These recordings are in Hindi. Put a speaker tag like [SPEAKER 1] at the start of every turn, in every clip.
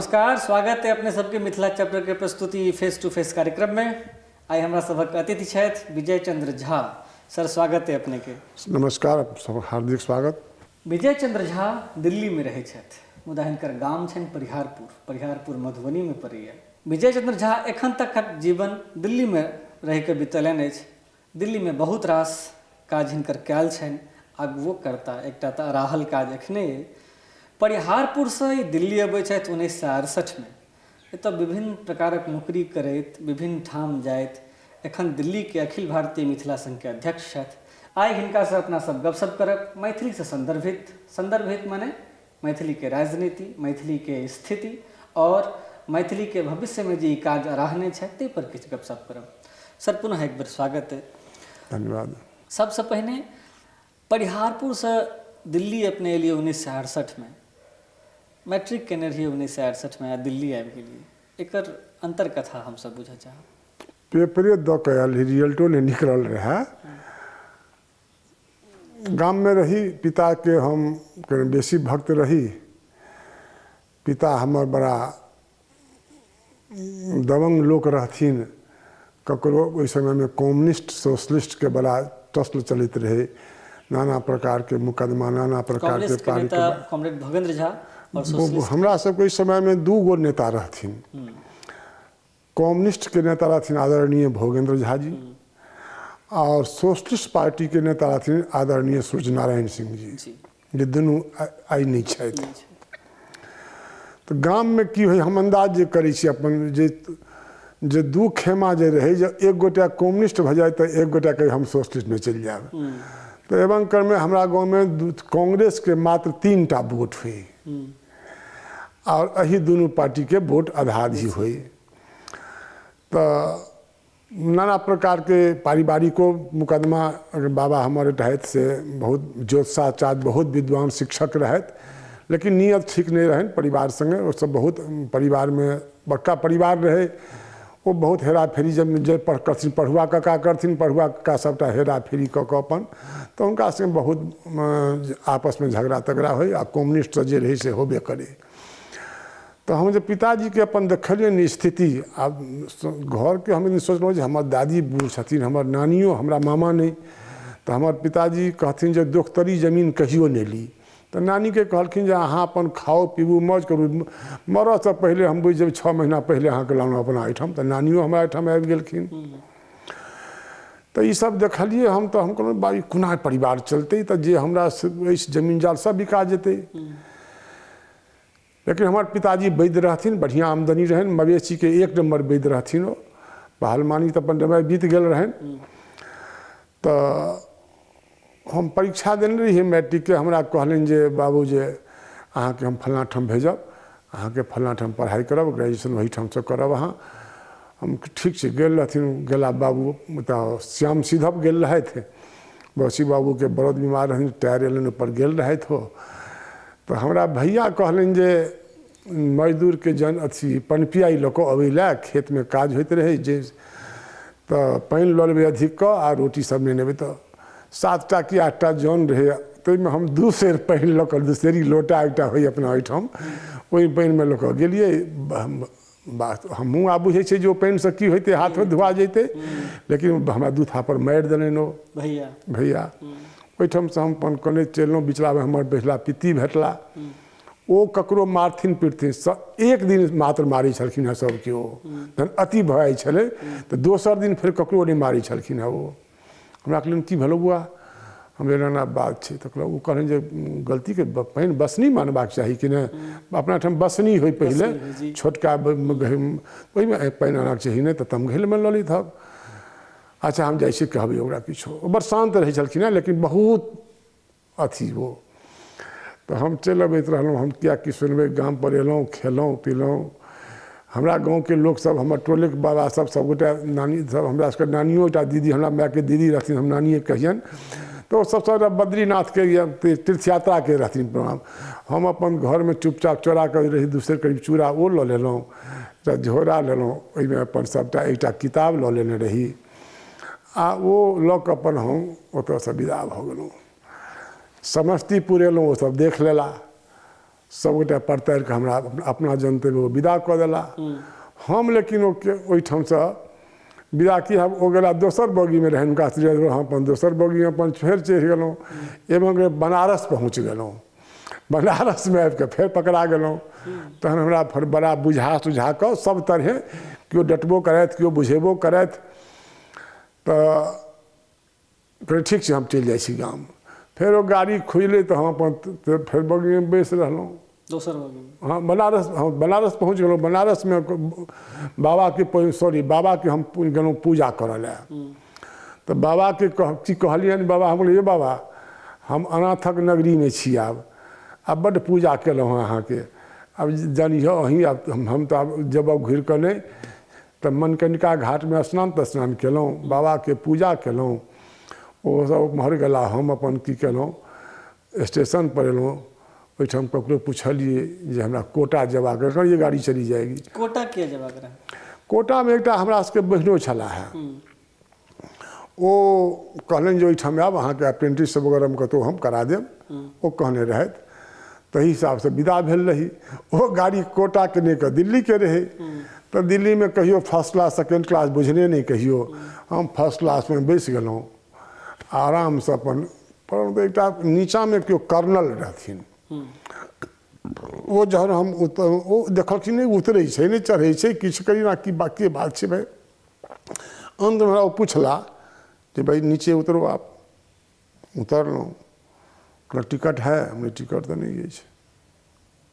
[SPEAKER 1] नमस्कार, स्वागत है अपने सबके मिथिला चैप्टर के प्रस्तुति फेस टू फेस कार्यक्रम में। आई हमरा सबक अतिथि छथि विजय चंद्र झा। सर, स्वागत है अपने के।
[SPEAKER 2] नमस्कार, हार्दिक स्वागत।
[SPEAKER 1] विजय चंद्र झा दिल्ली में रहै छथि, मुदा हिनकर गाम छनि परिहारपुर मधुबनी में पड़ैया। विजय चंद्र झा एखन तक जीवन दिल्ली में रहि के बितेलनि अछि। दिल्ली में बहुत रास काज हिनकर कयल छनि, आगुओ करता। एकटा तऽ अराहल काज एखने परिहारपुर से दिल्ली अबै छथि 1968 में। एतऽ विभिन्न प्रकारक नौकरी करैत विभिन्न ठाम जाइत एखन दिल्ली के अखिल भारतीय मिथिला संघ के अध्यक्ष छथि। आइ हिनका से अपना सब गपशप करब मैथिली से संदर्भित माने मैथिली के राजनीति, मैथिली के स्थिति और मैथिली के भविष्य में जे काज अराहने छथि ताहि पर किछु गपशप करब। सर, पुनः एक बेर स्वागत है।
[SPEAKER 2] धन्यवाद।
[SPEAKER 1] सबसे पहिने परिहारपुर से दिल्ली अपने एलिए 1968 में, मैट्रिक केने रहिए 1968 में, दिल्ली आबि गेलिए। एकर अंतर कथा हम सब बुझऽ चाहब।
[SPEAKER 2] पेपरे दऽ के आयल, रिजल्टो नहीं निकलल रहा। गाम में रही, पिता के हम बेसी भक्त रही। पिता हमर बड़ा दबंग लोक रहथिन। ककरो ओहि समय में कम्युनिस्ट सोशलिस्ट के बड़ा टसल चलैत रहे। नाना प्रकार के मुकदमा, नाना प्रकार के पार्टी।
[SPEAKER 1] कॉमरेड भोगेंद्र झा और
[SPEAKER 2] हमरा सबके इस समय में दू गो नेता रहथिन। कम्युनिस्ट के नेता रहथिन आदरणीय भोगेंद्र झा जी, और सोशलिस्ट पार्टी के नेता रहथिन आदरणीय सूर्यनारायण सिंह जी, जे दुनू आइ नहीं छथि। तो गाम में की होय, हम अंदाज जे करै छी अपन, जे दू खेमा जे रहे, जे एक गोटा कम्युनिस्ट भऽ जाए तो एक गोटा के हम सोशलिस्ट में चलि जाएब। तो एवं क्रम में हमारा गाँव में कांग्रेस के मात्र 3टा वोट हुई, और अही दोनों पार्टी के वोट आधार ही हुई। तो नाना प्रकार के पारिवारिको मुकदमा। बाबा हमारे रहत से बहुत ज्योतिषाचार्य, बहुत विद्वान शिक्षक रहत, लेकिन नीयत ठीक नहीं रहन परिवार संगे। वो सब बहुत परिवार में बड़का परिवार रहे। वो बहुत हेरा फेरी जब करथिन, पढ़ुआ कका करथिन, पढ़ुआ कका सबटा हेरा फेरी कऽ कऽ अपन, तो उनका संगे बहुत आपस में झगड़ा तगड़ा हो, आ कम्युनिस्ट जे रहे से होबे करे। तो हम जब पिताजी के अपन देखलिए स्थिति, आब घर के हम सोचलहुँ जे हमर दादी बूढ़ छथिन, हमर नानियो, हमरा मामा नहीं। तो हमर पिताजी कहथिन जे दोख्तरी जमीन कहियो नहीं ली। तो नानी के कहलखिन जे अहाँ अपन खाओ पीबू मौज करू, मरऽ से पहले हम बुझि जेबै 6 महीना पहले अहाँ के लानू अपना एहिठाम। तो नानियो हमरा एहिठाम आबि गेलखिन। तो ये सब देखलिए हम। तो हम कहलहुँ बाई कोना परिवार चलते, तो जे हमरा जमीन जाल सब बिका जेतै। लेकिन हमार पिताजी वैद्य रहथिन, बढ़िया आमदनी रहन, मवेशी के 1 नंबर वैद्य रहथिन। वो पहलवानी तो अपन समय बीत गए रहन। तो हम परीक्षा देने रहिए मैट्रिक के। हमरा कहलन जे बाबू जे अहाँ के हम फलना ठाम भेजब, अहाँ के फलना ठाम पढ़ाई करब, ग्रेजुएशन वही ठाम से करब अहाँ। हम ठीक से गेल रहथिन। गेला बाबू तो श्याम सीधप गेल रहे थे। बसी बाबू के बड़द बीमार रहन, टायर एलन पर गेल रहे थे। तो हमरा भैया कहलन जे मजदूर के जन अथी पनपियाई लऽ कऽ अबै लए, खेत में काज होइत रहे जे। तो पानि लऽ लेबै अधिक कऽ, आ रोटी सब नहीं नेबै। तो 7टा कि 8टा जन रहे। तो हम 2 सेर पानि लऽ कऽ, 2 सेरी लोटा एकटा होई अपना ओहिठाम, ओहि पानि में लऽ कऽ गेलिए। हमहूँ आब बुझै छै जे ओ पानि से की होइतै, हाथो धुआ जैतै। लेकिन हमरा 2 थापर मारि देलनि ओ भैया। ओहिठाम से हम अपन कने चललहुँ। बिचला में हमर बेहला पित्ती भेटला। ओ ककरो मारथिन पीटथिन, 1 दिन मात्र मारै छलखिन हेँ सबके। ओ जहन अति भऽ जाइ छलै तऽ दोसर दिन फिर ककरो नहीं मारै छलखिन हेँ। ओ हमरा कहलनि की भेलौ बौआ, हम एना बात छै। तऽ कहलहुँ, ओ कहलनि जे गलती के पानि बसनी मानबाक चाही कि नहि। अपना ठाम बसनी होइ पहिले, छोटका ओहिमे पानि आनबाक चाही, नहि तऽ तमघैल में लऽ लैत हब। अच्छा, हम जाइ छी कहबै ओकरा किछो। बड़ शान्त रहै छलखिन हेँ, लेकिन बहुत अथी वो। तो हम चलि अबैत रहलहुँ। हम किया कि सुनबै, गाम पर एलहुँ, खेलहुँ पीलहुँ। हमरा गाँव के लोग सब, हमर टोले के बाबा सब, सबगोटा नानी सब, हमरा सबके नानियो एकटा दीदी, हमरा माय के दीदी रहथिन, हम नानिए कहियन। तो सबसे बद्रीनाथ के तीर्थ यात्रा के रहथिन प्रोग्राम। हम अपन घर में चुपचाप चोरा कर रही, दूसरे करीब चूड़ा वो लऽ लेलहुँ, झोरा लेलहुँ, ओहिमे अपन सबटा एकटा किताब लऽ लेने रही, आ वो लऽ कऽ अपन हम ओतऽ से विदा भऽ गेलहुँ। समस्तीपुर एलहुँ, ओ सब देख लेला। सब गोटे परतारि के हमरा अपना जनते वो विदा कऽ देला। हम लेकिन ओहिठाम से विदा की हम ओ गेला दोसर बगी में रहन का हम अपन दोसर बगी में अपन फेर चढ़ि गेलहुँ एवं बनारस पहुँच गेलहुँ। बनारस में आबि कऽ फेर पकड़ा गेलहुँ। तहन हमरा फिर बड़ा बुझा सुझा कऽ सब तरहे केओ डटबो करथि केओ बुझेबो करथि तऽ कहलियै ठीक छै हम चलि जाइ छी गाम। फेर ओ गाड़ी खुजलै तऽ हम अपन फेर बगीमे बैस रहलहुँ
[SPEAKER 1] दोसर बगी में।
[SPEAKER 2] हाँ बनारस पहुँच गेलहुँ। बनारस में बाबा के बाबा के हम गेलहुँ पूजा करऽ लए। तऽ बाबा के की कहलियनि बाबा हम कहलियै बाबा हम अनाथक नगरी में छी आब बड्ड पूजा केलहुँ हँ अहाँके अब जानियो अहीं आब हम तो आब जब घुरि कऽ नहीं तो मनकनिका घाट में स्नान तस्नान केलहुँ बाबा के पूजा केलहुँ। ओ सब उम्हर गेला हम अपन की केलहुँ स्टेशन पर एलहुँ। ओहिठाम ककरो पूछलिए जे हमरा कोटा जेबाक ये गाड़ी चली जाएगी।
[SPEAKER 1] कोटा किया जेबाक रहे?
[SPEAKER 2] कोटा में एकटा हमरा सबके बहिनो छला है ओ कहलनि जे ओहिठाम आब अहाँके अप्रेंटिस वगैरह में कतहु हम करा देब। ओ कहने रहथि तही हिसाब से विदा भेल रही। वो गाड़ी कोटा के नहीं कर दिल्ली के रहे। तो दिल्ली में कहियो फर्स्ट क्लास सेकेंड क्लास बुझने नहीं कहियो हम फर्स्ट क्लास में बैस गेलहुँ आराम से अपन। परंतु एकटा नीचा में केओ कर्नल रहथिन वो जहन हम वो देखलखिन नहीं उतरे छै नहीं चढ़े छै किछु करी ना की बाकी बात छै भाई। अंत में वो पूछला कि भाई नीचे उतरो आप। उतरलहुँ कहला टिकट है? हमने टिकट तो नहीं है।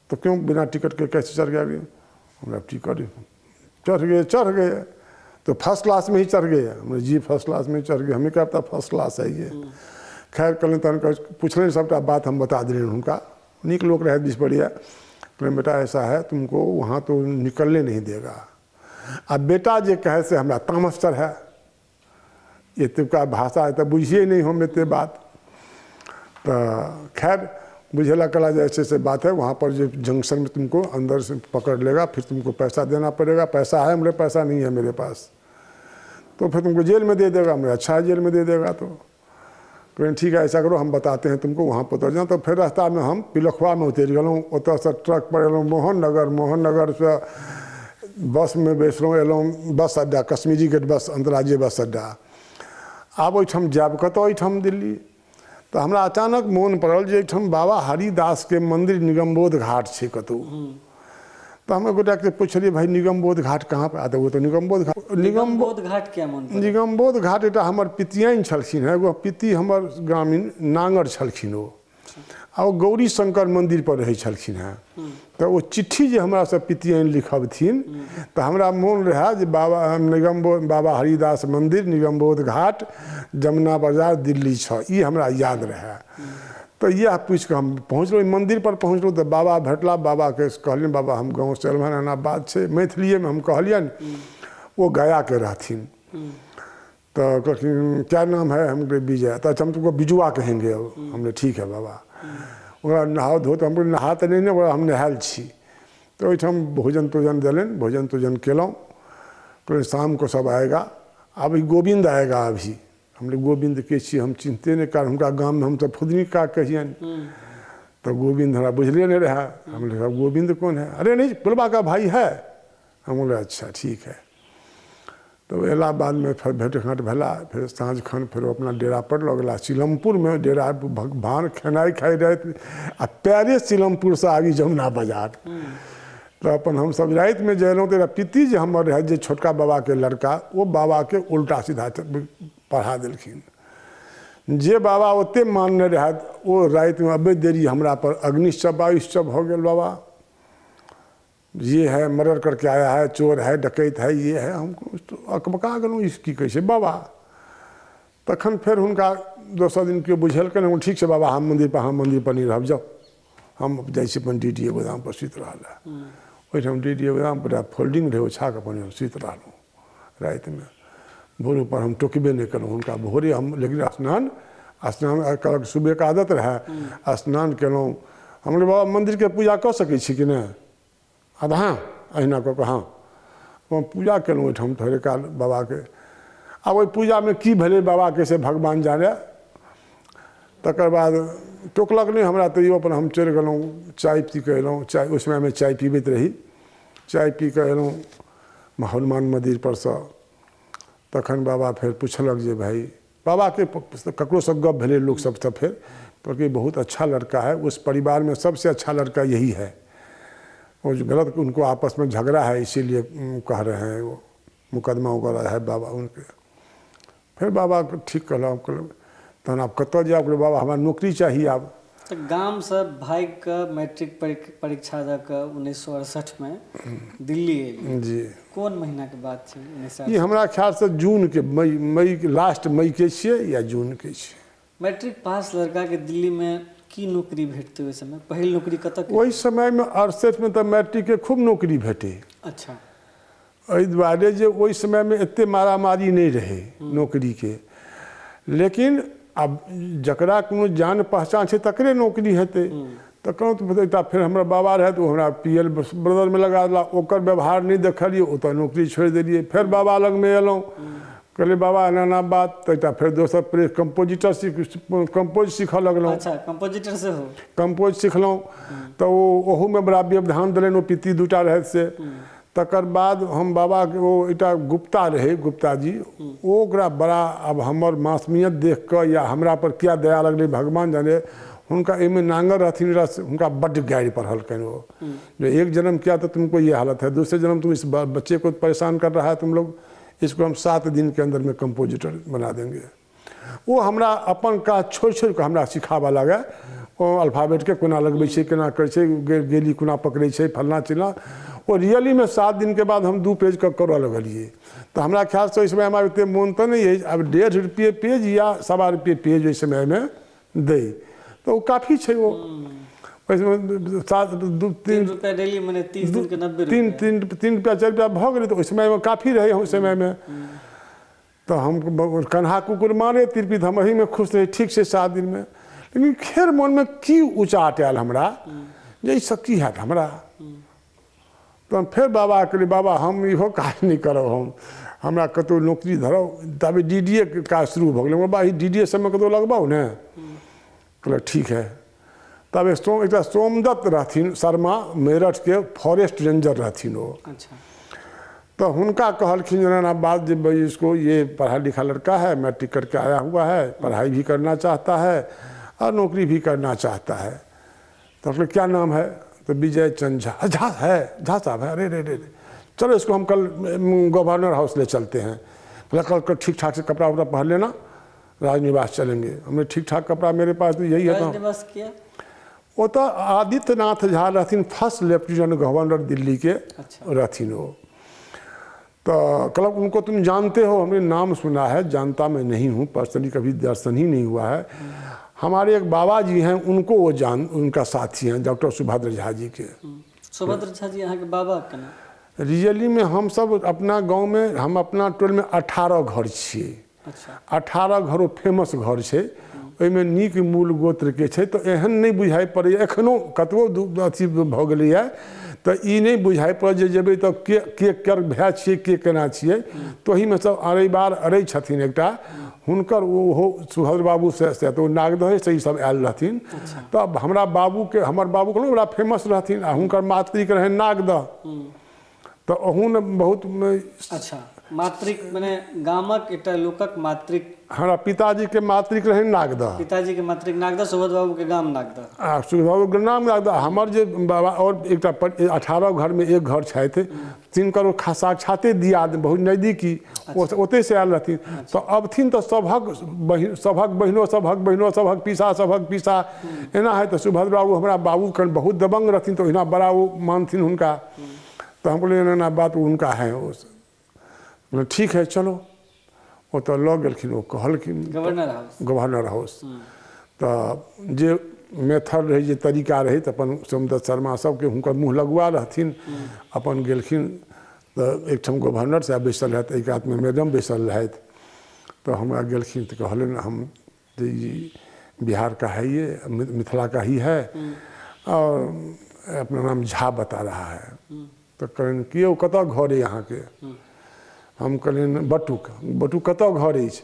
[SPEAKER 2] तो क्यों बिना टिकट के कैसे चढ़ गया? हमरा टिकट चढ़ गए तो फर्स्ट क्लास में ही चढ़ गए। हमने जी फर्स्ट क्लास में ही चढ़ गए हमें क्या पता फर्स्ट क्लास है ये। खैर कहलें तहन पूछलें सबटा बात हम बता दिलें उनका। नीक लोग रहे बीस बढ़िया। कहलें बेटा ऐसा है तुमको वहाँ तो निकलने नहीं देगा। अब बेटा जे कहे से हमरा तामस चढ़े ये तुमका भाषा तो बुझिए नहीं हम एते बात। तो खैर बुझेला कला जो ऐसे बात है वहाँ पर जो जंक्शन में तुमको अंदर से पकड़ लेगा फिर तुमको पैसा देना पड़ेगा। पैसा है मेरे पैसा नहीं है मेरे पास तो फिर तुमको जेल में दे देगा। मेरा अच्छा जेल में दे देगा। तो कहें ठीक है ऐसा करो हम बताते हैं तुमको वहाँ पर उतर जाओ। तो फिर रास्ता में हम पिलखवा में उतर गलूँ ओतऽ से ट्रक पर एलूँ मोहन नगर से बस में बैसलूँ एलूँ बस अड्डा कश्मीरी गेट बस अंतर्राज्यीय बस अड्डा। आब ओहिठाम जायब कतऽ ओहिठाम दिल्ली। तो हमरा अचानक मोन पड़ल जे एहिठाम बाबा हरिदास के मंदिर निगमबोध घाट छै कतहु। तो हम गोटा के पूछलिए भाई निगमबोध घाट कहाँ पर आता? वो तो निगमबोध
[SPEAKER 1] घाट क्या मन?
[SPEAKER 2] निगमबोध घाट एटा हमर पितियाइन छलखिन है। एगो पिति हमर ग्रामीण नांगर छलखिन ओ आ ओ गौरी शंकर मंदिर पर रहै छलखिन है। तो वो चिट्ठी जे हमरा से पितियाइन लिखबथिन तो हमरा मोन रहे जे बाबा हरिदास मंदिर निगमबोध घाट जमुना बाजार दिल्ली छ ई हमरा याद रहे। तो यह पूछ के हम पहुँचलहुँ मंदिर पर पहुँचलहुँ तो बाबा भेटला। बाबा के कहलियन बाबा हम गाँव से एलहुँ एना बात है मैथिलीए में हम कहलियन। वो गया के रहथिन। तो कहथिन क्या नाम है? हम विजय। तो हम तुमको बिजुआ कहेंगे। हमने ठीक है बाबा। ओकरा नहाओ धो तो हम नहा तो नहीं बोला हम नहायल छी। तो ओहिठाम भोजन तोजन दिलन भोजन तोजन केलहुँ। कहलिए शाम को सब आएगा अभी गोविंद आएगा अभी। हमने गोविंद के छी हम चिंते नहीं कर उनका गाँव में हम सब खुदनी का कहियन। तो गोविंद हमारा बुझले नहीं रहा। हमने कहा गोविंद कौन है? अरे नहीं पुलबा का भाई है। हम बोले अच्छा ठीक है। तो इलाहाबाद में फिर भेंट घाट भेला। फिर साँझ खन फिर अपना डेरा पर लगला सिलमपुर में डेरा भान खेनाई खाई रहे आ पैरे सिलमपुर से आगे जमुना बाजार। तो अपन हम सब रात में जयलूँ तो पिति जे हमर रहे जे छोटका बाबा के लड़का वो बाबा के उल्टा सीधा पढ़ा दिलखिन। जे बाबा ओते मानने रहे वो रात में अबे देरी हमरा पर अग्निशब आयुष्यब हो गए। बाबा ये है मर्डर करके आया है चोर है डकैत है ये है। हमको तो अकबका गलूँ इसकी कैसे बाबा। तखन फिर उनका दोसर दिन के बुझल कर ठीक है बाबा हम मंदिर पर नहीं रह जाओ हम जाइ अपन DDA गोदाम पर सुत रहा है। ओहिठाम DDA गोदाम पर फोल्डिंग रहे ओछा के अपन सुत रहलूँ रात में। भोर पर हम टोकबे नहीं करूँ उनका भोरे हम लेकिन स्नान कर सुबह का आदत रहे स्नान केलहुँ। हमरे बाबा मंदिर के पूजा कऽ सकै छी कि नहीं? हाँ अहिना कऽ हाँ हम पूजा केलहुँ ओहिठाम थोड़े काल बाबा के। आब ओहि पूजा में की भेलै बाबा के से भगवान जाने। तकर बाद टोकलक नहीं हमरा, तैयो अपन हम चलि गेलहुँ, चाय पी कऽ अयलहुँ। चाय उस समयमे चाय पीबैत रही, चाय पी कऽ अयलहुँ हनुमान मन्दिर पर सँ। तखन बाबा फेर पुछलक जे भाई, बाबा के ककरो से गप भेलै लोग सब, तब फिर क्योंकि बहुत अच्छा लड़का है, उस परिवार में सबसे अच्छा लड़का यही है, वो जो गलत उनको आपस में झगड़ा है इसीलिए कह रहे हैं, वो मुकदमा वगैरह है बाबा उनके। फिर बाबा ठीक कहला, तहन आप कतऽ जायब? बाबा हमारा नौकरी चाहिए आब।
[SPEAKER 1] तो गाम से भाग के मैट्रिक परीक्षा दऽ कऽ 1968 में दिल्ली एलियै
[SPEAKER 2] जी।
[SPEAKER 1] कोन महीना के बात छै? 1968
[SPEAKER 2] ये हमरा ख्याल से जून के, मई के लास्ट मई के छियै या जून के छियै।
[SPEAKER 1] मैट्रिक पास लड़का के दिल्ली में की नौकरी भेटतै ओहि समय? पहिल नौकरी कतऽ?
[SPEAKER 2] ओहि समय में 68 में तो मैट्रिक के खूब नौकरी भेटे।
[SPEAKER 1] अच्छा।
[SPEAKER 2] एहि दुआरे जे ओहि समय में एते मारामारी नहीं रहे नौकरी के, लेकिन अब जकरा कोनो जान पहचान छै तकरे नौकरी हेतै। तऽ कहूँ तऽ एकटा फिर हमरा बाबा रहे, तो हमरा PL ब्रदर में लगा देला, ओकर व्यवहार नहीं देखलिए, ओतऽ नौकरी छोड़ देलिए। फिर बाबा लग में एलहुँ, कहलिए बाबा एना एना बात, तो एकटा फिर दोसर प्रेस कंपोजिटर कंपोज सीखऽ लगलहुँ।
[SPEAKER 1] अच्छा, कंपोजिटर से हो? कंपोज
[SPEAKER 2] सीखलहुँ, तो ओहू में बड़ा व्यवधान देलनि, ओ पित्ती दूटा रहै से। तकर बाद हम बाबा के वो एकटा गुप्ता रहे, गुप्ता जी, ओकरा बड़ा अब हमर मासूमियत देख कऽ या हमरा पर क्या दया लगलै भगवान जाने, उनका एमे नांगर रहथिन रस, उनका बड्ड गारि पढ़लकनि वो, जो एक जन्म किया तो तुमको ये हालत है, दूसरे जन्म तुम इस बच्चे को परेशान कर रहा है तुम लोग, इसको हम 7 दिन के अंदर में कंपोजिटर बना देंगे। वो हमरा अपन काज छोड़ छोड़ कऽ हमरा सिखाबऽ लगे, ओ अल्फाबेट के कोना लगबै छै, केना करै छै, गेली कोना पकड़ै छै, फलना चिलना। और रियली में 7 दिन के बाद हम 2 पेज का करऽ लगलिए। तो हमरा ख्याल से इस समय हमारे इतने मोन तो नहीं है, अब 1.5 रुपये पेज या 1.25 रुपये पेज इस समय में दे, तो वो काफ़ी है। वो उसमें 3
[SPEAKER 1] रुपया डेली मैंने 30 दिन के 90
[SPEAKER 2] रुपया 4 रुपया भऽ गेलै, तो उस समय में काफ़ी रहे उस समय में। तो हम कन्हा कुकुर मारे तिरपित, हम वही में खुश रहे, ठीक से 7 दिन में। लेकिन खेर मन में की उचाट आयल हमरा, जे सब की हैत हमरा। तो फिर बाबा कहलिए बाबा हम इहो काज नहीं करब, हमरा कतौ नौकरी धरब। तब DDA के काज शुरू भऽ गेलै, बाबा DDA सब में कतौ लगबाऊ ने? कहलक ठीक है। तब एक सोमदत्त रहथिन शर्मा, मेरठ के फॉरेस्ट रेंजर रहथिन वो।
[SPEAKER 1] अच्छा।
[SPEAKER 2] तो उनका कहलखिन जना बात, जब भाई इसको ये पढ़ा लिखा लड़का है, मैट्रिक करके आया हुआ है, पढ़ाई भी करना चाहता है और नौकरी भी करना चाहता है। तो फिर क्या नाम है? तो विजय चंद झा। झा है? झा साहब है? अरे रे रे, चलो इसको हम कल गवर्नर हाउस ले चलते हैं। बोला कल ठीक ठाक से कपड़ा वपड़ा पहन लेना, राजनिवास चलेंगे। हमने ठीक ठाक कपड़ा मेरे पास तो यही है।
[SPEAKER 1] राजनिवास किया?
[SPEAKER 2] वो तो आदित्यनाथ झा रहथिन, फर्स्ट लेफ्टिनेंट गवर्नर दिल्ली के रहथिन वो। तो क्लब उनको तुम जानते हो? हमने नाम सुना है, जानता मैं नहीं हूँ, पर्सनली कभी दर्शन ही नहीं हुआ है। हमारे एक बाबा जी हैं, उनको वो उनका साथी हैं, डॉक्टर सुभद्र झा जी के।
[SPEAKER 1] सुभद्र झा जी यहाँ के बाबा केना?
[SPEAKER 2] रियली में हम सब अपना गांव में, हम अपना टोल में 18 घर छिए।
[SPEAKER 1] अच्छा।
[SPEAKER 2] 18 घरों फेमस घर छै, ओहिमे नीक मूल गोत्र के छै। तो एहन नहीं बुझाई पड़े, एखनो कतबो अथी भऽ गेलै है, तो ई नहीं बुझाई पड़े जे जेबै तऽ के कर भाय छियै, के केना छियै। तो ओही में सब अरैबार अरै छथिन एकटा, हुनकर ओहो सुभद्र बाबू से तो नागदहे से ई सब आयल रहथिन। तो हमरा बाबू के, हमर बाबू के बड़ा फेमस रहथिन, आ हुनकर मातृक रहै नागदह। तो अहू ने बहुत।
[SPEAKER 1] अच्छा, मातृक माने गामक एकटा लोकक मातृक।
[SPEAKER 2] हमारा पिताजी के मातृक रहे नागदह।
[SPEAKER 1] पिताजी के मातृक नागदह, सुभद्र बाबू के गाम नागदह।
[SPEAKER 2] सुभद्र बाबू के नाम नागदह। हमर जे बाबा और एकटा 18 घर में एक घर छथि, तिनकर साक्षाते दिया बहुत नजदीकी, ओते से आयल रहथिन। तो अबथिन तो सभक बहिनो, सभक पीसा एना है। तो सुभद्र बाबू हमारा बाबू के बहुत दबंग रहथिन, तो एना बड़ा वो मानथिन हुनका। तो हम बोले ना बात उनका है। वो ठीक है चलो, वो तो लऽ गेलखिन, वो कहलखिन गवर्नर हाउस। तो जे मेथड रहे, जे तरीका रहे, तो अपन सोमदत्त शर्मा सबके हुनकर मुँह लगुआ रहथिन, अपन गेलखिन। तो एकठाम गवर्नर साहब बैसल रहथि, एक हाथ में मैडम बैसल रहथि। तो हमरा गेलखिन तो कहलन हम जी बिहार का है, ये मिथिला का ही है, और अपना नाम झा बता रहा है। तो कहन कि कतऽ घर है यहाँ के? हम कहलियनि बटुक कतऽ घर अछि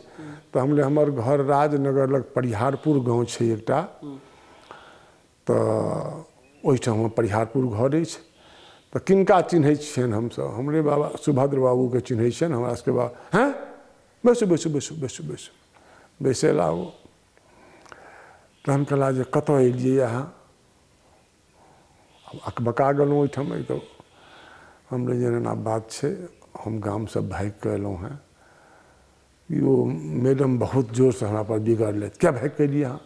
[SPEAKER 2] तऽ हमले हमर घर राजनगर लग परिहारपुर गाँव छै एकटा तऽ ओहिठाम हमर परिहारपुर घर अछि तऽ किनका चिन्है छियनि हमसभ हमरे बाबा सुभद्र बाबूके चिन्है छियनि हमरा सबके बाबा हैं बैसू बैसू बैसू बैसू बैसू बैसे लाओ तहन कहला जे कतऽ एलियै अहाँ अकबका गेलहुँ ओहिठाम तऽ हमरे जे एना बात छै हम गामसँ भागि कऽ एलहुँ हेँ ओ मैडम बहुत जोरसँ हमरा पर बिगड़लथि क्या भागि कऽ एलियै अहाँ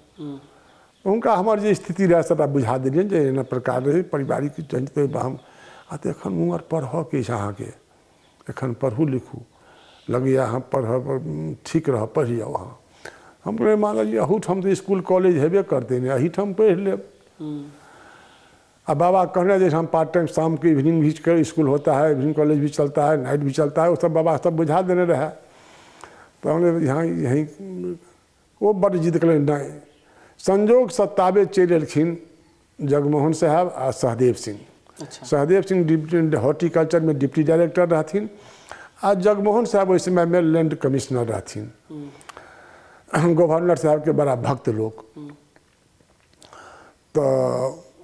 [SPEAKER 2] हुनका हमर जे स्थिति रहै सबटा बुझा देलियनि जे एना प्रकार रहै पारिवारिक हम तऽ एखन उमर पढ़ऽके अछि अहाँके एखन पढ़ू लिखू लगैए अहाँ पढ़ब ठीक रहब पढ़ि जाउ अहाँ हम कहलियै मानल जी अहूठाम तऽ इसकुल कॉलेज हेबे करतै ने एहीठाम पढ़ि लेब आ बाबा कहने जे हम पार्ट टाइम शाम को इवनिंग भी स्कूल होता है इवनिंग कॉलेज भी चलता है नाइट भी चलता है वो सब बाबा सब बुझा देने रहे तो हमने यहाँ यहीं वो बड़ जिद करें नहीं संजोग सत्तावे चलि एलखिन जगमोहन साहब आ सहदेव सिंह सहदेव सिंह डिप्टी हॉर्टिकल्चर में डिप्टी डायरेक्टर रहथिन आ जगमोहन साहब ओहि समय में लैंड कमिश्नर रहथिन गवर्नर साहब के बड़ा भक्त लोग तो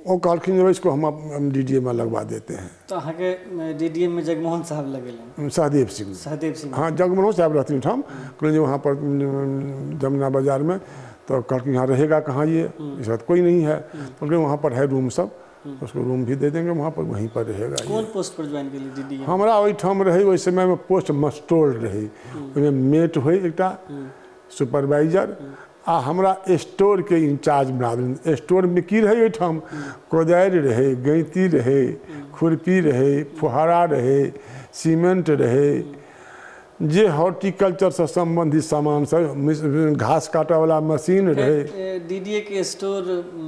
[SPEAKER 2] वो कहलखिन जो इसको हम DDA में लगवा देते हैं
[SPEAKER 1] तो अहाँ के DDA में जगमोहन साहब लगेलन
[SPEAKER 2] सहदेव सिंह हाँ जगमोहन साहब रहते ठाम कहलें वहाँ पर जमुना बाजार में तो कहलखिन यहाँ रहेगा कहाँ ये इस वक्त कोई नहीं है बोले वहाँ पर है रूम सब उसको रूम भी दे देंगे वहाँ पर वहीं पर रहेगा
[SPEAKER 1] कौन पोस्ट पर ज्वाइन केली DDA
[SPEAKER 2] हमरा ओहिठाम रही ओहि समय में पोस्ट मस्टोल रही ओहिमे मेट होई एकटा सुपरवाइजर आ हमरा स्टोर के इंचार्ज बना देलनि स्टोर में की रहे ओहिठाम कोदारि रहे गैंती रहे खुरपी रहे फुहारा रहे सीमेंट रहे जे हॉर्टिकल्चर से संबंधित सामान सब घास काटे वाला मशीन रहे
[SPEAKER 1] DDA के स्टोर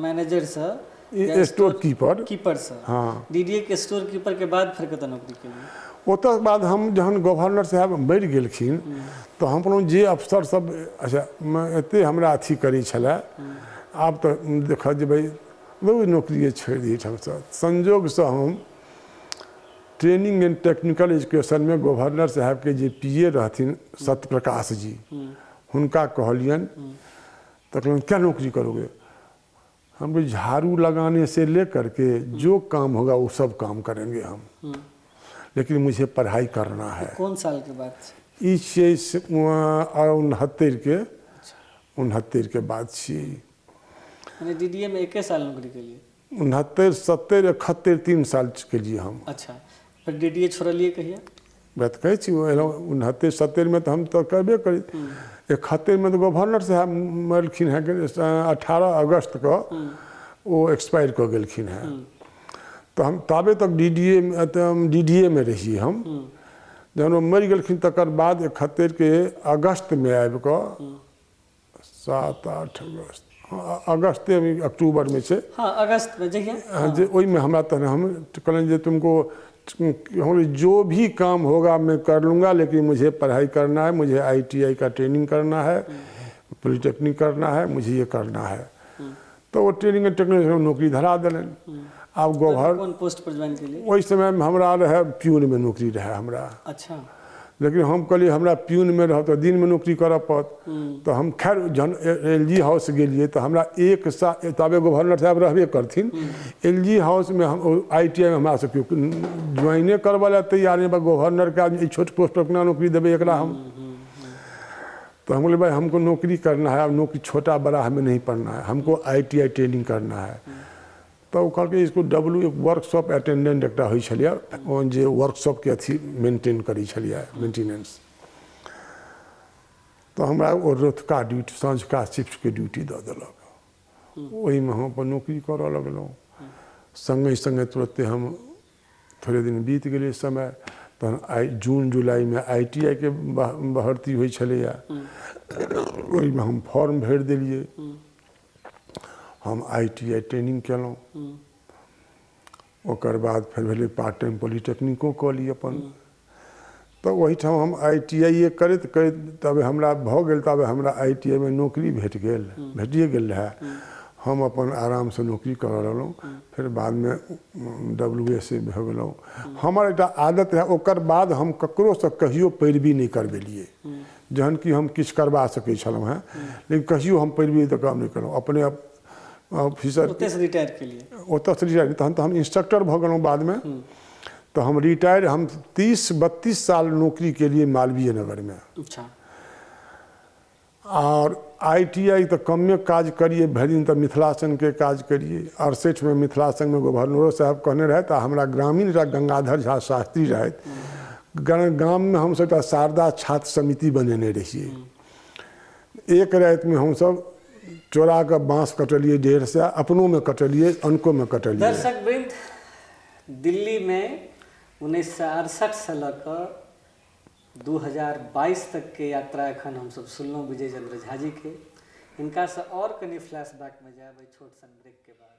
[SPEAKER 1] मैनेजर से
[SPEAKER 2] स्टोर कीपर
[SPEAKER 1] से
[SPEAKER 2] हाँ
[SPEAKER 1] DDA के स्टोर कीपर के बाद फिर कतऽ नौकरी केली
[SPEAKER 2] ओतऽ बाद हम जहन गवर्नर साहब मरि गेलखिन तो हम कहलहुँ जे अफसर सब अच्छा एते हमरा अथी करै छलै आब तऽ देखऽ जे भाई नौकरिए छोड़ि दी ठामसँ संजोगसँ हम ट्रेनिंग एंड टेक्निकल एजुकेशन में गवर्नर साहब के जे PA रहथिन सत्यप्रकाश जी हुनका कहलियनि तो कहलियनि क्या नौकरी करोगे हम झाड़ू लगाने से लेकर के जो काम होगा वो सब काम करेंगे हम लेकिन मुझे पढ़ाई करना है
[SPEAKER 1] कौन साल के बाद
[SPEAKER 2] 69 के बाद छियै
[SPEAKER 1] यानी DDA में 1 साल नौकरी केलिए
[SPEAKER 2] 69 70 71 3 साल केलिए हम
[SPEAKER 1] अच्छा फिर DDA छोड़लिए कहिया
[SPEAKER 2] बात कहै छी 69 70 में तो हम तो करबे करी 71 में तो गवर्नर साहब मरलखिन है 18 अगस्त को वो एक्सपायर कर गेलखिन है तो हम ताबे तक DDA में रही हम जहन वो मरि गेलखिन तकर बाद 71 के अगस्त में आबि कऽ 7-8 अगस्त अक्टूबर में से
[SPEAKER 1] हाँ अगस्त में जहिया
[SPEAKER 2] जे ओहि में हमरा तहन हम कहलें जे तुमको जो भी काम होगा मैं कर लूँगा लेकिन मुझे पढ़ाई करना है मुझे ITI का ट्रेनिंग करना है पॉलिटेक्निक करना है मुझे ये करना है तो वो ट्रेनिंग एंड टेक्निकल नौकरी धरा दिलन अब
[SPEAKER 1] कौन पोस्ट पर ज्वाइन केलिए
[SPEAKER 2] वही समय में हमरा रहे प्यून में नौकरी रहे हमरा
[SPEAKER 1] अच्छा
[SPEAKER 2] लेकिन हम कहलिए हमरा प्यून में रह तो दिन में नौकरी करऽ पड़त तो हम खैर जहन LG हाउस गेलिए तो हमरा 1 साल तबे गवर्नर साहब रहबे करथिन LG हाउस में हम ITI में हमरा सबके ज्वाइने करबा ला तैयार नहीं गवर्नर का छोट पोस्ट पर अपना नौकरी देवे एकरा हम तो हम बोले भाई हमको नौकरी करना है अब नौकरी छोटा बड़ा हमें नहीं पढ़ना है हमको ITI ट्रेनिंग करना है तो कहल के इसको वर्कशॉप अटेंडेंट एकटा होइ छलिए जे वर्कशॉप के अथी मेंटेन करै छलिए मेंटेनेंस तो हमरा ओ रतुका ड्यूटी साँझका शिफ्ट के ड्यूटी दऽ देलक ओहि में हम अपन नौकरी करऽ लगलहुँ संगे संगे तुरंते हम थोड़े दिन बीत गेलै समय तहन जून जुलाई में ITI के भर्ती होइ छलैया ओहि में हम फॉर्म भरि देलिए हम ITI ट्रेनिंग केलहुँ ओकर बाद फिर भेलै पार्ट टाइम पॉलिटेक्निको कऽ ली अपन तो वहीठाम हम ITI करैत करैत तब हमरा भऽ गेल तब हमरा ITI में नौकरी भेटिए गेल रहे हम अपन आराम से नौकरी कर रहलहुँ फिर बाद में WSA भऽ गेलहुँ हमर एकटा आदत है ओकर बाद हम ककरो से कहियो पैरवी नहीं करबेलिए जहन कि हम किछु करवा सकै छलहुँ हैं लेकिन कहियो हम पैरवी तऽ काम नहीं केलहुँ अपने ऑफिसर
[SPEAKER 1] ओतऽ से रिटायर के लिए
[SPEAKER 2] ओतऽ से रिटायर तहन तऽ हम इंस्ट्रक्टर भऽ गेलहुँ बाद में तो हम रिटायर हम 30-32 साल नौकरी के लिए मालवीय नगर में
[SPEAKER 1] अच्छा
[SPEAKER 2] और ITI तो कमे काज करिए भरि दिन तो मिथिला संघ के काज करिए 68 में मिथिला संघ में गवर्नरो साहब कहने रहे तो हमारा ग्रामीण गंगाधर झा शास्त्री रहे गाम में हम सब शारदा छात्र समिति बनेने रहिए एक रात में हम सब चोरा के बाँस कटलिए 1.5 से अपनों में कटलिए अनको में कटलिए
[SPEAKER 1] दर्शक वृंद दिल्ली में 1968 से लऽ 2022 तक के यात्रा एखन हम सब सुनलहुँ विजय चंद्र झा जी के। इनका से और कनी फ्लैशबैक में जाएब छोट सन ब्रेक के बाद।